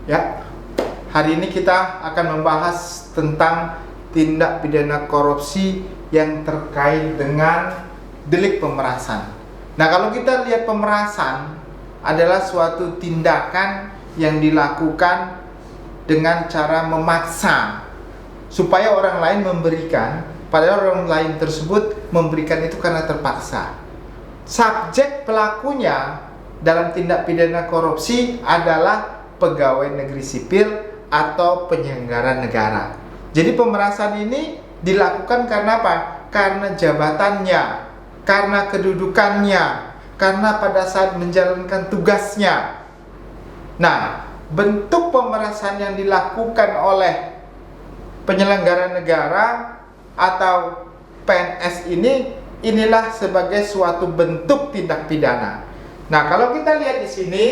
Ya, hari ini kita akan membahas tentang tindak pidana korupsi yang terkait dengan delik pemerasan. Nah, kalau kita lihat pemerasan adalah suatu tindakan yang dilakukan dengan cara memaksa supaya orang lain memberikan, padahal orang lain tersebut memberikan itu karena terpaksa. Subjek pelakunya dalam tindak pidana korupsi adalah pegawai negeri sipil atau penyelenggara negara. Jadi pemerasan ini dilakukan karena apa? Karena jabatannya, karena kedudukannya, karena pada saat menjalankan tugasnya. Nah, bentuk pemerasan yang dilakukan oleh penyelenggara negara atau PNS inilah sebagai suatu bentuk tindak pidana. Nah, kalau kita lihat di sini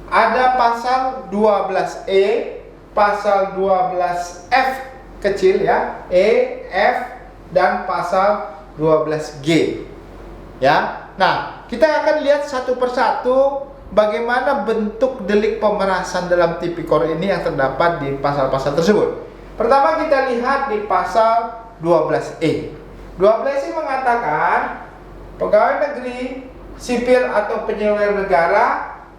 ada pasal 12E, pasal 12F kecil ya, E, F, dan pasal 12G. Ya. Nah, kita akan lihat satu persatu bagaimana bentuk delik pemerasan dalam Tipikor ini yang terdapat di pasal-pasal tersebut. Pertama kita lihat di pasal 12E. 12E mengatakan pegawai negeri sipil atau penyelenggara negara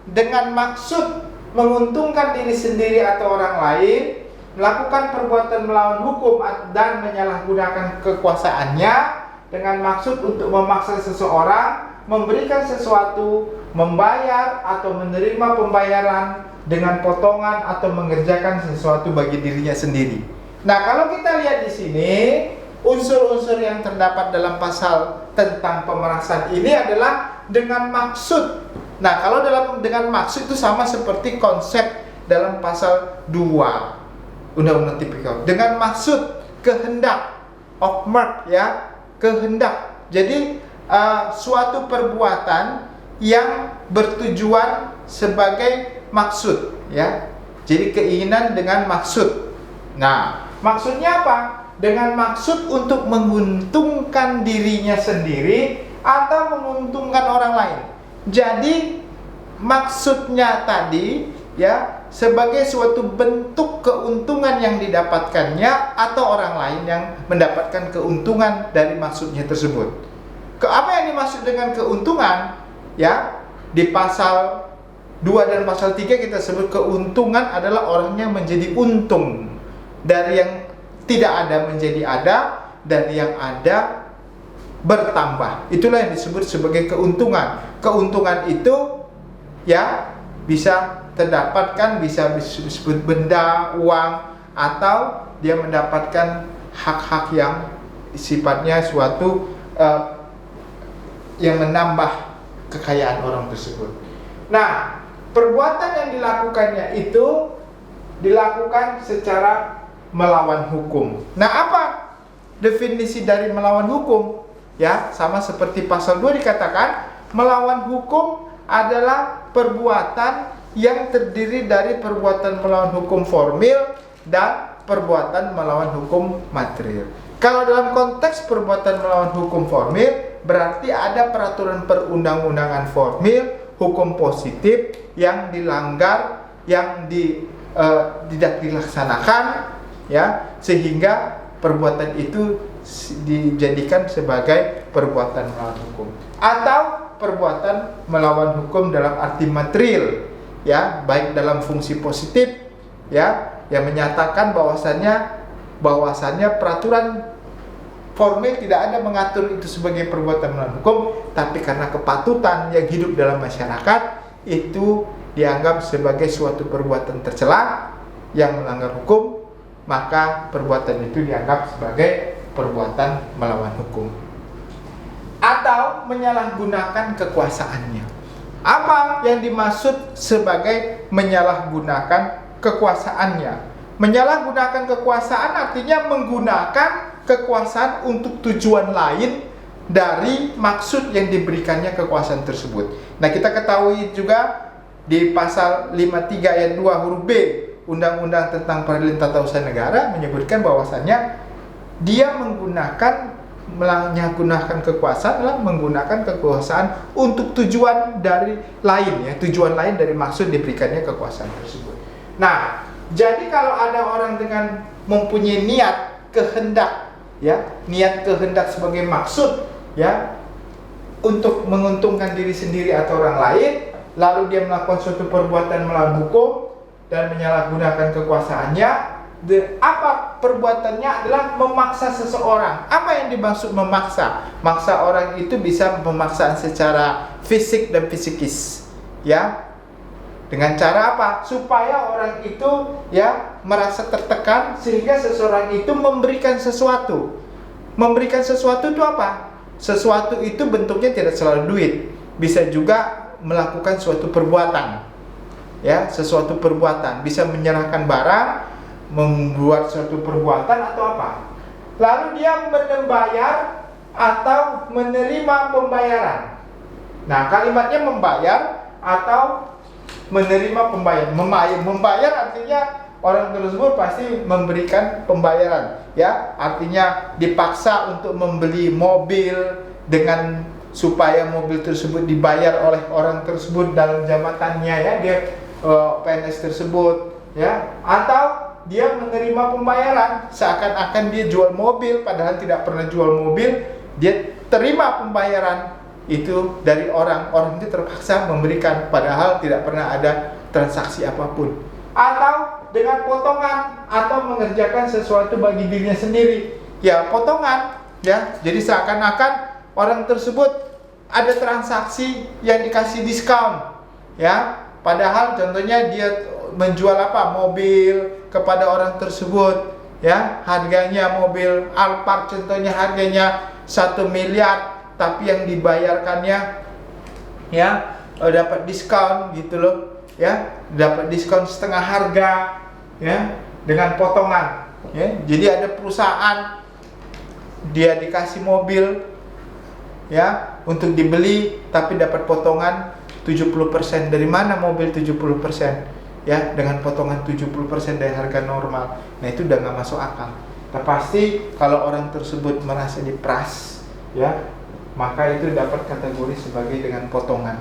dengan maksud menguntungkan diri sendiri atau orang lain, melakukan perbuatan melawan hukum dan menyalahgunakan kekuasaannya dengan maksud untuk memaksa seseorang memberikan sesuatu, membayar atau menerima pembayaran dengan potongan atau mengerjakan sesuatu bagi dirinya sendiri. Nah, kalau kita lihat di sini, unsur-unsur yang terdapat dalam pasal tentang pemerasan ini adalah dengan maksud. Nah, kalau dengan maksud itu sama seperti konsep dalam pasal 2 Undang-Undang Tipikor. Dengan maksud, kehendak, okmert ya, kehendak. Jadi suatu perbuatan yang bertujuan sebagai maksud ya. Jadi keinginan dengan maksud. Nah, maksudnya apa? Dengan maksud untuk menguntungkan dirinya sendiri atau menguntungkan orang lain. Jadi maksudnya tadi ya sebagai suatu bentuk keuntungan yang didapatkannya atau orang lain yang mendapatkan keuntungan dari maksudnya tersebut. Apa yang dimaksud dengan keuntungan? Ya, di pasal 2 dan pasal 3 kita sebut keuntungan adalah orangnya menjadi untung. Dari yang tidak ada menjadi ada, dan yang ada bertambah. Itulah yang disebut sebagai keuntungan. Keuntungan itu ya bisa terdapatkan, bisa disebut benda, uang, atau dia mendapatkan hak-hak yang sifatnya suatu yang menambah kekayaan orang tersebut. Nah, perbuatan yang dilakukannya itu dilakukan secara melawan hukum. Nah, apa definisi dari melawan hukum? Ya, sama seperti pasal 2 dikatakan, melawan hukum adalah perbuatan yang terdiri dari perbuatan melawan hukum formil dan perbuatan melawan hukum material. Kalau dalam konteks perbuatan melawan hukum formil, berarti ada peraturan perundang-undangan formil, hukum positif yang dilanggar, yang tidak dilaksanakan, ya, sehingga perbuatan itu dijadikan sebagai perbuatan melawan hukum atau perbuatan melawan hukum dalam arti material, ya, baik dalam fungsi positif, ya, yang menyatakan bahwasannya peraturan formil tidak ada mengatur itu sebagai perbuatan melawan hukum, tapi karena kepatutan yang hidup dalam masyarakat itu dianggap sebagai suatu perbuatan tercela yang melanggar hukum, maka perbuatan itu dianggap sebagai perbuatan melawan hukum atau menyalahgunakan kekuasaannya. Apa yang dimaksud sebagai menyalahgunakan kekuasaannya? Menyalahgunakan kekuasaan artinya menggunakan kekuasaan untuk tujuan lain dari maksud yang diberikannya kekuasaan tersebut. Nah, kita ketahui juga di pasal 53 ayat 2 huruf B Undang-Undang tentang Peradilan Tata Usaha Negara menyebutkan bahwasannya dia menyalahgunakan kekuasaan adalah menggunakan kekuasaan untuk tujuan dari lain, ya, tujuan lain dari maksud diberikannya kekuasaan tersebut. Nah, jadi kalau ada orang dengan mempunyai niat, kehendak, ya, niat kehendak sebagai maksud, ya, untuk menguntungkan diri sendiri atau orang lain, lalu dia melakukan suatu perbuatan melawan hukum dan menyalahgunakan kekuasaannya, apa perbuatannya adalah memaksa seseorang. Apa yang dimaksud memaksa? Maksa orang itu bisa memaksa secara fisik dan psikis, ya. Dengan cara apa? Supaya orang itu, ya, merasa tertekan sehingga seseorang itu memberikan sesuatu. Memberikan sesuatu itu apa? Sesuatu itu bentuknya tidak selalu duit, bisa juga melakukan suatu perbuatan, ya, sesuatu perbuatan, bisa menyerahkan barang, membuat suatu perbuatan atau apa. Lalu dia membayar atau menerima pembayaran. Nah, kalimatnya membayar atau menerima pembayaran. Membayar artinya orang tersebut pasti memberikan pembayaran, ya, artinya dipaksa untuk membeli mobil dengan supaya mobil tersebut dibayar oleh orang tersebut dalam jabatannya, ya, dia PNS tersebut, ya, atau dia menerima pembayaran seakan-akan dia jual mobil padahal tidak pernah jual mobil, dia terima pembayaran itu dari orang itu terpaksa memberikan padahal tidak pernah ada transaksi apapun. Atau dengan potongan atau mengerjakan sesuatu bagi dirinya sendiri, ya, potongan, ya, jadi seakan-akan orang tersebut ada transaksi yang dikasih diskon, ya, padahal contohnya dia menjual apa, mobil kepada orang tersebut, ya, harganya mobil Alphard contohnya harganya 1 miliar, tapi yang dibayarkannya, ya, dapat diskon gitu loh, ya, dapat diskon setengah harga, ya, dengan potongan, ya. Jadi ada perusahaan dia dikasih mobil, ya, untuk dibeli tapi dapat potongan 70%. Dari mana mobil 70%? Ya, dengan potongan 70% dari harga normal. Nah, itu udah nggak masuk akal. Nah, pasti kalau orang tersebut merasa diperas, ya, maka itu dapat kategori sebagai dengan potongan.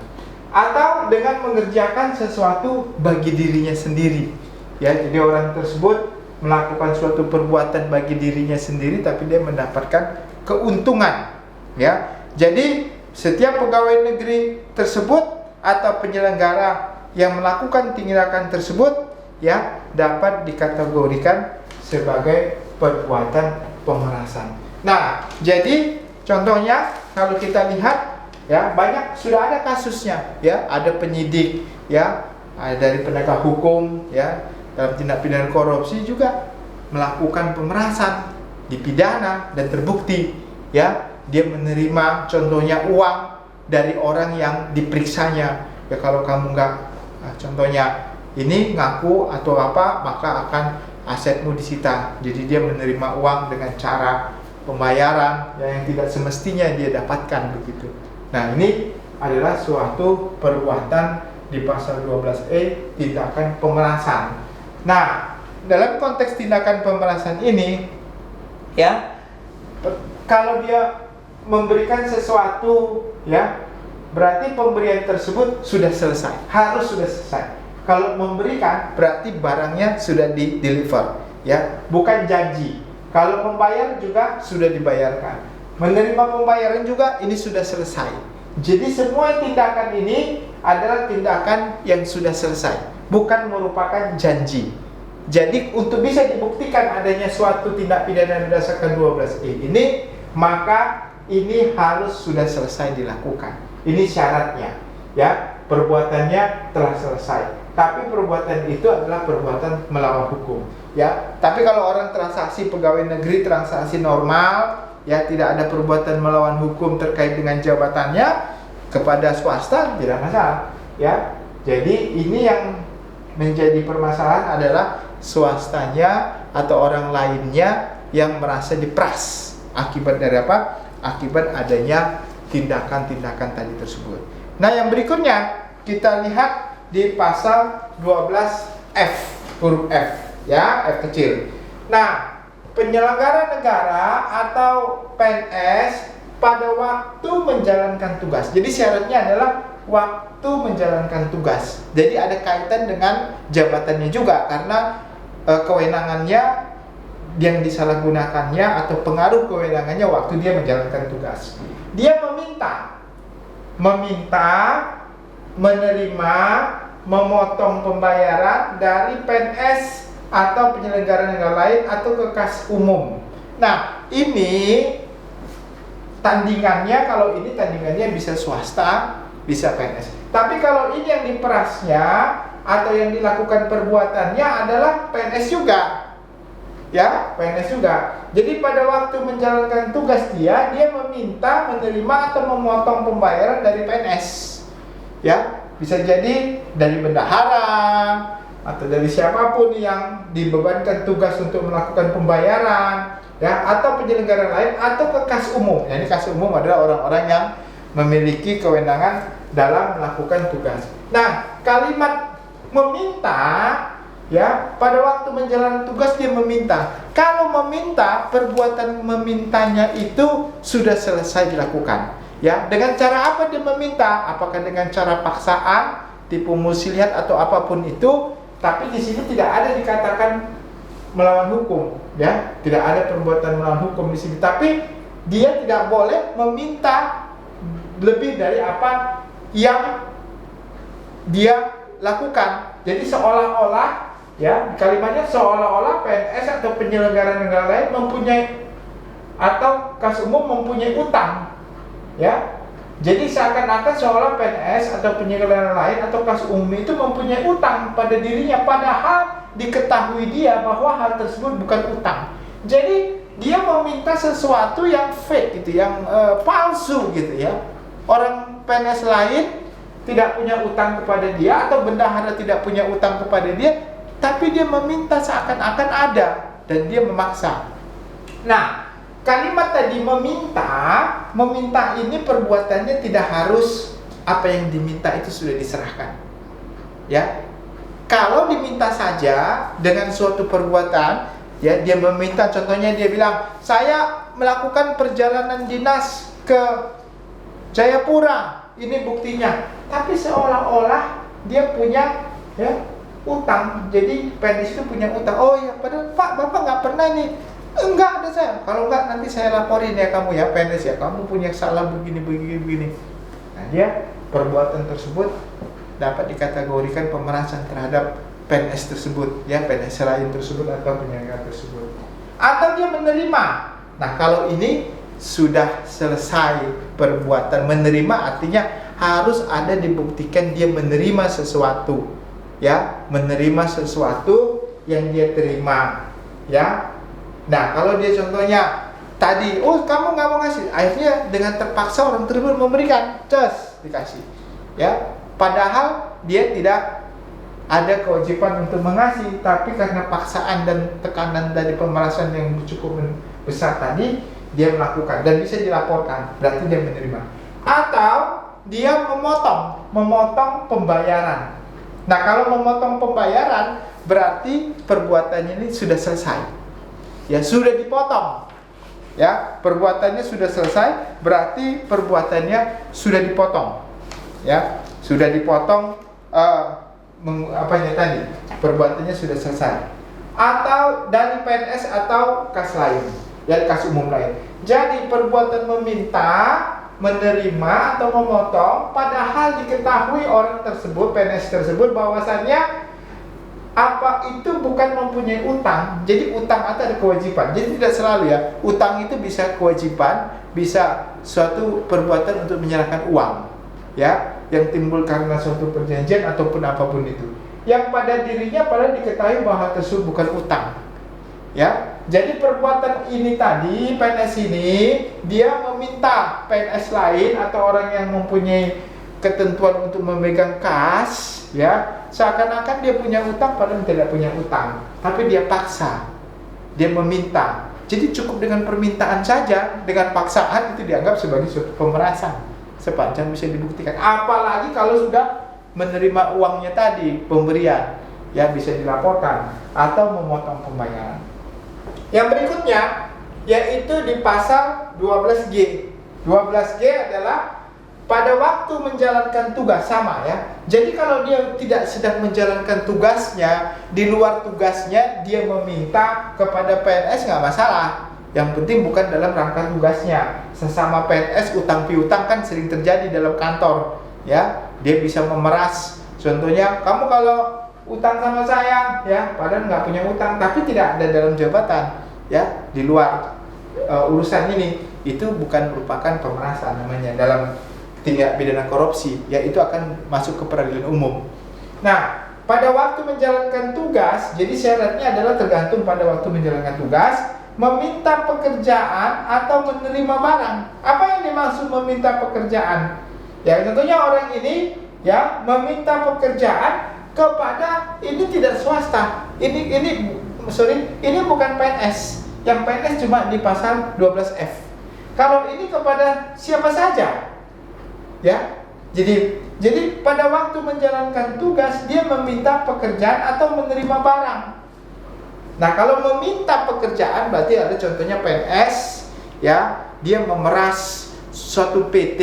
Atau dengan mengerjakan sesuatu bagi dirinya sendiri, ya, jadi orang tersebut melakukan suatu perbuatan bagi dirinya sendiri tapi dia mendapatkan keuntungan, ya. Jadi setiap pegawai negeri tersebut atau penyelenggara yang melakukan tindakan tersebut, ya, dapat dikategorikan sebagai perbuatan pemerasan. Nah, jadi contohnya kalau kita lihat, ya, banyak sudah ada kasusnya, ya, ada penyidik, ya, dari penegak hukum, ya, dalam tindak pidana korupsi juga melakukan pemerasan, dipidana dan terbukti, ya, dia menerima contohnya uang dari orang yang diperiksanya, ya, kalau kamu nggak, contohnya ini ngaku atau apa, maka akan asetmu disita. Jadi dia menerima uang dengan cara pembayaran yang tidak semestinya dia dapatkan begitu. Nah, ini adalah suatu perbuatan di pasal 12E tindakan pemerasan. Nah, dalam konteks tindakan pemerasan ini, ya, kalau dia memberikan sesuatu, ya, berarti pemberian tersebut sudah selesai, harus sudah selesai. Kalau memberikan berarti barangnya sudah di-deliver, ya, bukan janji. Kalau membayar juga sudah dibayarkan. Menerima pembayaran juga ini sudah selesai. Jadi semua tindakan ini adalah tindakan yang sudah selesai, bukan merupakan janji. Jadi untuk bisa dibuktikan adanya suatu tindak pidana berdasarkan 12E ini, maka ini harus sudah selesai dilakukan. Ini syaratnya, ya, perbuatannya telah selesai. Tapi perbuatan itu adalah perbuatan melawan hukum, ya. Tapi kalau orang transaksi pegawai negeri, transaksi normal, ya, tidak ada perbuatan melawan hukum terkait dengan jabatannya kepada swasta, tidak masalah, ya. Jadi ini yang menjadi permasalahan adalah swastanya atau orang lainnya yang merasa diperas akibat dari apa? Akibat adanya tindakan-tindakan tadi tersebut. Nah, yang berikutnya kita lihat di pasal 12F, huruf F, ya, F kecil. Nah, penyelenggara negara atau PNS pada waktu menjalankan tugas. Jadi syaratnya adalah waktu menjalankan tugas. Jadi ada kaitan dengan jabatannya juga, karena kewenangannya yang disalahgunakannya atau pengaruh kewenangannya waktu dia menjalankan tugas. Dia meminta, menerima, memotong pembayaran dari PNS atau penyelenggara negara lain atau ke kas umum. Nah, ini tandingannya, kalau ini tandingannya bisa swasta, bisa PNS. Tapi kalau ini yang diperasnya atau yang dilakukan perbuatannya adalah PNS juga. Ya, PNS juga. Jadi pada waktu menjalankan tugas dia meminta, menerima atau memotong pembayaran dari PNS. Ya, bisa jadi dari bendahara atau dari siapapun yang dibebankan tugas untuk melakukan pembayaran, ya, atau penyelenggara lain atau ke kas umum. Jadi kas umum adalah orang-orang yang memiliki kewenangan dalam melakukan tugas. Nah, kalimat meminta, ya, pada waktu menjalankan tugas dia meminta. Kalau meminta, perbuatan memintanya itu sudah selesai dilakukan. Ya, dengan cara apa dia meminta? Apakah dengan cara paksaan, tipu muslihat atau apapun itu? Tapi di sini tidak ada dikatakan melawan hukum, ya, tidak ada perbuatan melawan hukum di sini. Tapi dia tidak boleh meminta lebih dari apa yang dia lakukan. Jadi seolah-olah, ya, kalimatnya seolah-olah PNS atau penyelenggara negara lain mempunyai atau kas umum mempunyai utang, ya. Jadi seakan-akan seolah PNS atau penyelenggara lain atau kas umum itu mempunyai utang pada dirinya, padahal diketahui dia bahwa hal tersebut bukan utang. Jadi dia meminta sesuatu yang fake gitu, yang palsu gitu, ya. Orang PNS lain tidak punya utang kepada dia atau bendahara tidak punya utang kepada dia, tapi dia meminta seakan-akan ada dan dia memaksa. Nah, kalimat tadi meminta ini perbuatannya tidak harus apa yang diminta itu sudah diserahkan. Ya. Kalau diminta saja dengan suatu perbuatan, ya, dia meminta, contohnya dia bilang, "Saya melakukan perjalanan dinas ke Jayapura, ini buktinya." Tapi seolah-olah dia punya, ya, utang. Jadi PNS itu punya utang. Oh ya, padahal Pak, Bapak nggak pernah nih. Enggak ada saya. Kalau enggak nanti saya laporin ya kamu, ya PNS, ya kamu punya salah begini. Nah, dia perbuatan tersebut dapat dikategorikan pemerasan terhadap PNS tersebut, ya, PNS lain tersebut atau penyelenggara tersebut. Atau dia menerima. Nah, kalau ini sudah selesai perbuatan menerima, artinya harus ada dibuktikan dia menerima sesuatu, ya, menerima sesuatu yang dia terima, ya. Nah, kalau dia contohnya tadi, oh kamu nggak mau ngasih, akhirnya dengan terpaksa orang tersebut memberikan, dikasih, ya, padahal dia tidak ada kewajiban untuk mengasih, tapi karena paksaan dan tekanan dari pemerasan yang cukup besar tadi, dia melakukan dan bisa dilaporkan, berarti dia menerima. Atau dia memotong pembayaran. Nah, kalau memotong pembayaran berarti perbuatannya ini sudah selesai, ya, sudah dipotong, ya, perbuatannya sudah selesai, berarti perbuatannya sudah dipotong, ya, sudah dipotong, tadi perbuatannya sudah selesai. Atau dari PNS atau kas lain, ya, kas umum lain. Jadi perbuatan meminta, menerima atau memotong, padahal diketahui orang tersebut, PNS tersebut, bahwasannya apa itu bukan mempunyai utang. Jadi utang atau ada kewajiban. Jadi tidak selalu, ya, utang itu bisa kewajiban, bisa suatu perbuatan untuk menyerahkan uang, ya, yang timbul karena suatu perjanjian ataupun apapun itu, yang pada dirinya padahal diketahui bahwa tersebut bukan utang, ya. Jadi perbuatan ini tadi, PNS ini, dia meminta PNS lain atau orang yang mempunyai ketentuan untuk memegang kas, ya, seakan-akan dia punya utang padahal tidak punya utang, tapi dia paksa, dia meminta. Jadi cukup dengan permintaan saja, dengan paksaan itu dianggap sebagai suatu pemerasan, sepanjang bisa dibuktikan. Apalagi kalau sudah menerima uangnya tadi, pemberian, ya, bisa dilaporkan atau memotong pembayaran. Yang berikutnya yaitu di pasal 12G. 12G adalah pada waktu menjalankan tugas sama ya. Jadi kalau dia tidak sedang menjalankan tugasnya, di luar tugasnya dia meminta kepada PNS nggak masalah. Yang penting bukan dalam rangka tugasnya. Sesama PNS utang piutang kan sering terjadi dalam kantor ya. Dia bisa memeras. Contohnya kamu kalau utang sama saya ya, padahal nggak punya utang, tapi tidak ada dalam jabatan ya, di luar urusan ini, itu bukan merupakan pemerasan namanya dalam tindak pidana korupsi, ya itu akan masuk ke peradilan umum. Nah, pada waktu menjalankan tugas, jadi syaratnya adalah tergantung pada waktu menjalankan tugas, meminta pekerjaan atau menerima barang. Apa yang dimaksud meminta pekerjaan? Ya, tentunya orang ini ya meminta pekerjaan kepada, ini tidak swasta. Ini bukan PNS. Yang PNS cuma di pasal 12F. Kalau ini kepada siapa saja. Ya, jadi pada waktu menjalankan tugas dia meminta pekerjaan atau menerima barang. Nah, kalau meminta pekerjaan berarti ada contohnya PNS, ya, dia memeras suatu PT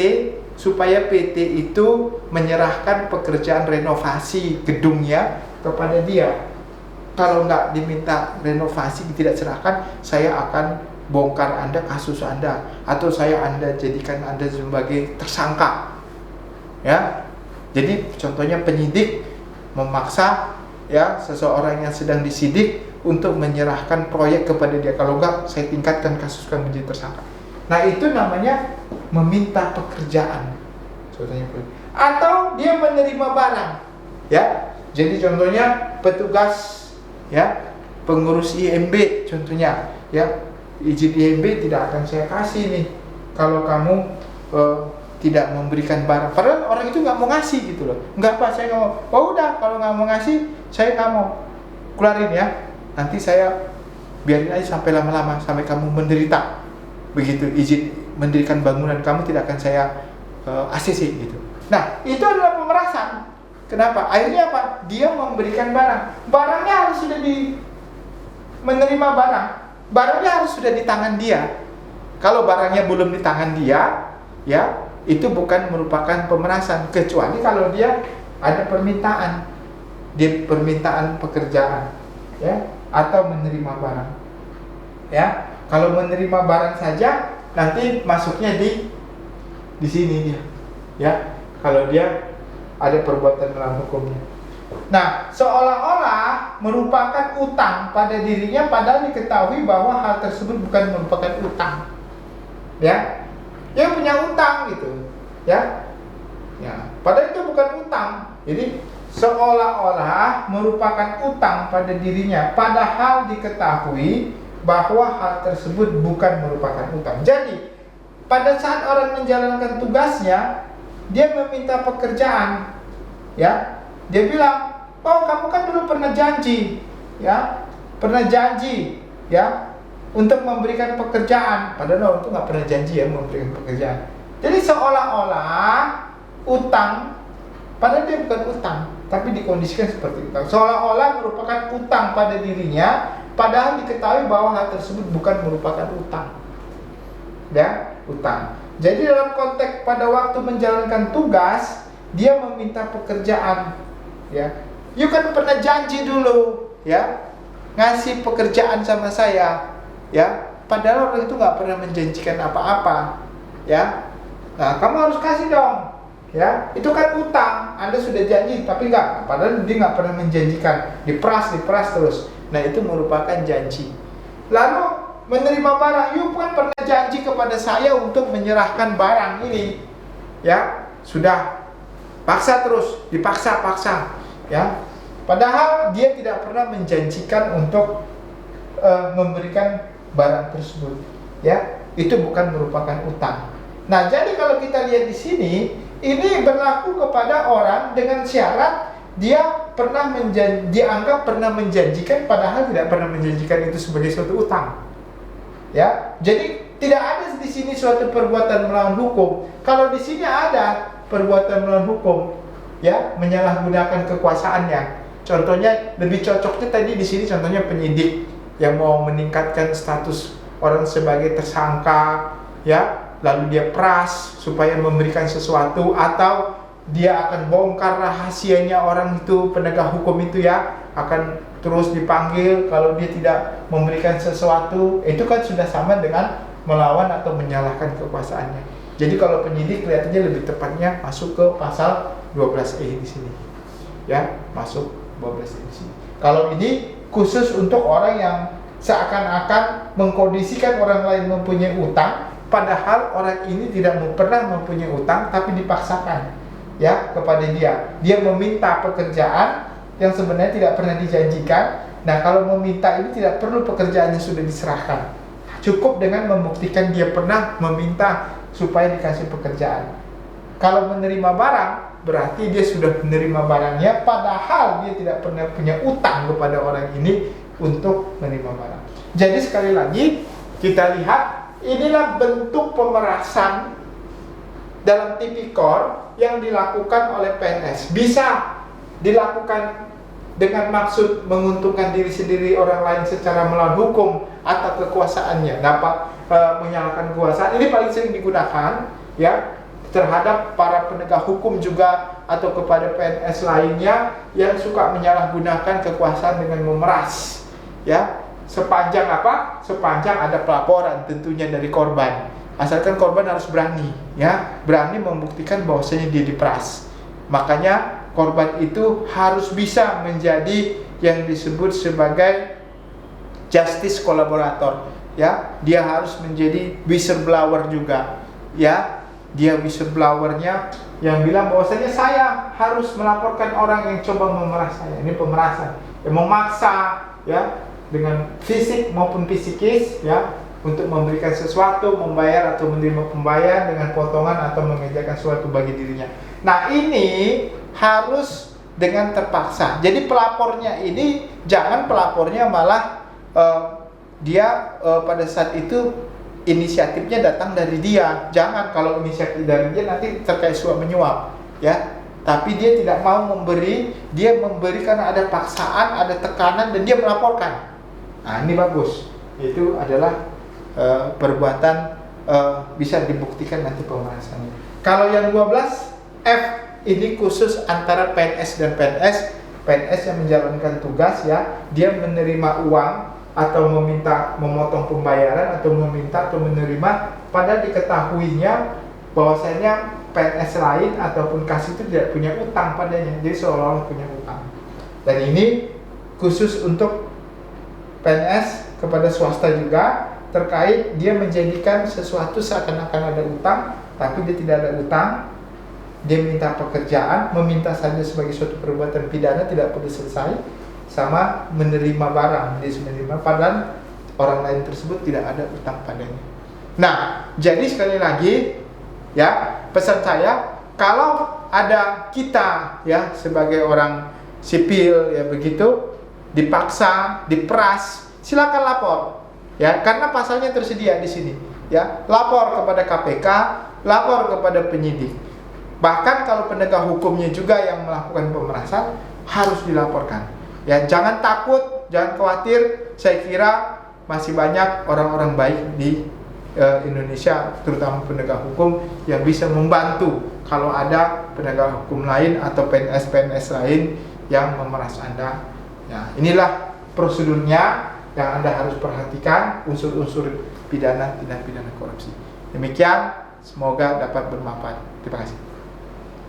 supaya PT itu menyerahkan pekerjaan renovasi gedungnya kepada dia. Kalau nggak diminta renovasi, tidak serahkan, saya akan bongkar Anda, kasus Anda, atau Anda jadikan Anda sebagai tersangka. Ya. Jadi contohnya penyidik memaksa ya seseorang yang sedang disidik untuk menyerahkan proyek kepada dia. Kalau enggak, saya tingkatkan kasus kamu menjadi tersangka. Nah, itu namanya meminta pekerjaan. Contohnya, atau dia menerima barang. Ya. Jadi contohnya petugas ya, pengurus IMB contohnya, ya. Izin IMB tidak akan saya kasih nih kalau kamu tidak memberikan barang. Padahal orang itu nggak mau ngasih gitu loh. Nggak apa, saya nggak mau. Oh udah, kalau nggak mau ngasih, saya nggak mau. Keluarin ya. Nanti saya biarin aja sampai lama-lama, sampai kamu menderita. Begitu izin mendirikan bangunan kamu tidak akan saya ACC gitu. Nah, itu adalah pemerasan. Kenapa? Akhirnya apa? Dia memberikan barang. Barangnya harus sudah menerima barang. Barangnya harus sudah di tangan dia. Kalau barangnya belum di tangan dia, ya itu bukan merupakan pemerasan, kecuali kalau dia ada permintaan, dia permintaan pekerjaan, ya, atau menerima barang. Ya, kalau menerima barang saja nanti masuknya di sini dia, ya. Kalau dia ada perbuatan melawan hukumnya. Nah, seolah-olah merupakan utang pada dirinya, padahal diketahui bahwa hal tersebut bukan merupakan utang. Ya, dia punya utang gitu, ya. Ya, padahal itu bukan utang. Jadi seolah-olah merupakan utang pada dirinya, padahal diketahui bahwa hal tersebut bukan merupakan utang. Jadi pada saat orang menjalankan tugasnya, dia meminta pekerjaan, ya. Dia bilang, oh kamu kan dulu pernah janji, ya, untuk memberikan pekerjaan. Padahal orang itu nggak pernah janji ya memberikan pekerjaan. Jadi seolah-olah utang, padahal dia bukan utang, tapi dikondisikan seperti utang. Seolah-olah merupakan utang pada dirinya, padahal diketahui bahwa hal tersebut bukan merupakan utang. Ya, utang. Jadi dalam konteks pada waktu menjalankan tugas, dia meminta pekerjaan. Ya, you kan pernah janji dulu, ya, ngasih pekerjaan sama saya, ya. Padahal orang itu nggak pernah menjanjikan apa-apa, ya. Nah, kamu harus kasih dong, ya. Itu kan utang. Anda sudah janji, tapi nggak. Padahal dia nggak pernah menjanjikan. Diperas terus. Nah, itu merupakan janji. Lalu menerima barang, you kan pernah janji kepada saya untuk menyerahkan barang ini, ya. Sudah. Dipaksa, ya. Padahal dia tidak pernah menjanjikan untuk memberikan barang tersebut, ya. Itu bukan merupakan utang. Nah, jadi kalau kita lihat di sini, ini berlaku kepada orang dengan syarat dia dianggap pernah menjanjikan, padahal tidak pernah menjanjikan itu sebagai suatu utang, ya. Jadi tidak ada di sini suatu perbuatan melawan hukum. Kalau di sini ada perbuatan melawan hukum, ya, menyalahgunakan kekuasaannya. Contohnya lebih cocoknya tadi di sini contohnya penyidik yang mau meningkatkan status orang sebagai tersangka, ya, lalu dia peras supaya memberikan sesuatu, atau dia akan bongkar rahasianya orang itu, penegak hukum itu ya, akan terus dipanggil kalau dia tidak memberikan sesuatu, itu kan sudah sama dengan melawan atau menyalahkan kekuasaannya. Jadi kalau penyidik kelihatannya lebih tepatnya masuk ke pasal 12E di sini. Ya, masuk 12E di sini. Kalau ini khusus untuk orang yang seakan-akan mengkondisikan orang lain mempunyai utang, padahal orang ini tidak pernah mempunyai utang, tapi dipaksakan ya kepada dia. Dia meminta pekerjaan yang sebenarnya tidak pernah dijanjikan. Nah, kalau meminta ini tidak perlu pekerjaan yang sudah diserahkan. Cukup dengan membuktikan dia pernah meminta supaya dikasih pekerjaan. Kalau menerima barang, berarti dia sudah menerima barangnya, padahal dia tidak pernah punya utang kepada orang ini untuk menerima barang. Jadi sekali lagi kita lihat, inilah bentuk pemerasan dalam tipikor yang dilakukan oleh PNS. Bisa dilakukan dengan maksud menguntungkan diri sendiri, orang lain secara melawan hukum atau kekuasaannya, dapat menyalahkan kekuasaan. Ini paling sering digunakan ya terhadap para penegak hukum juga, atau kepada PNS lainnya yang suka menyalahgunakan kekuasaan dengan memeras ya, sepanjang apa? Sepanjang ada pelaporan tentunya dari korban. Asalkan korban harus berani ya, berani membuktikan bahwasanya dia diperas. Makanya korban itu harus bisa menjadi yang disebut sebagai justice kolaborator ya. Dia harus menjadi whistleblower juga ya. Dia whistleblowernya yang bilang bahwasanya saya harus melaporkan orang yang coba memeras saya. Ini pemerasan yang memaksa ya, dengan fisik maupun psikis ya, untuk memberikan sesuatu, membayar atau menerima pembayar dengan potongan atau mengerjakan sesuatu bagi dirinya. Nah, ini harus dengan terpaksa. Jadi pelapornya ini jangan pelapornya malah dia pada saat itu inisiatifnya datang dari dia. Jangan, kalau inisiatif dari dia nanti terkait suap menyuap ya. Tapi dia tidak mau memberi, dia memberi karena ada paksaan, ada tekanan, dan dia melaporkan. Nah, ini bagus. Itu adalah perbuatan bisa dibuktikan nanti pemerasannya. Kalau yang 12F ini khusus antara PNS dan PNS. PNS yang menjalankan tugas ya, dia menerima uang atau meminta memotong pembayaran atau meminta atau menerima, padahal diketahuinya bahwasanya PNS lain ataupun kasih itu tidak punya utang padanya, jadi seolah-olah punya utang. Dan ini khusus untuk PNS kepada swasta juga, terkait dia menjadikan sesuatu seakan-akan ada utang, tapi dia tidak ada utang. Dia minta pekerjaan, meminta saja sebagai suatu perbuatan pidana, tidak perlu selesai, sama menerima barang, dia menerima, padahal orang lain tersebut tidak ada utang padanya. Nah, jadi sekali lagi ya, pesan saya, kalau ada kita ya sebagai orang sipil ya begitu dipaksa, diperas, silakan lapor ya, karena pasalnya tersedia di sini ya. Lapor kepada KPK, lapor kepada penyidik. Bahkan kalau penegak hukumnya juga yang melakukan pemerasan, harus dilaporkan. Ya, jangan takut, jangan khawatir. Saya kira masih banyak orang-orang baik di Indonesia, terutama penegak hukum, yang bisa membantu kalau ada penegak hukum lain atau PNS-PNS lain yang memeras Anda. Ya, inilah prosedurnya yang Anda harus perhatikan, unsur-unsur pidana, tindak pidana korupsi. Demikian, semoga dapat bermanfaat. Terima kasih.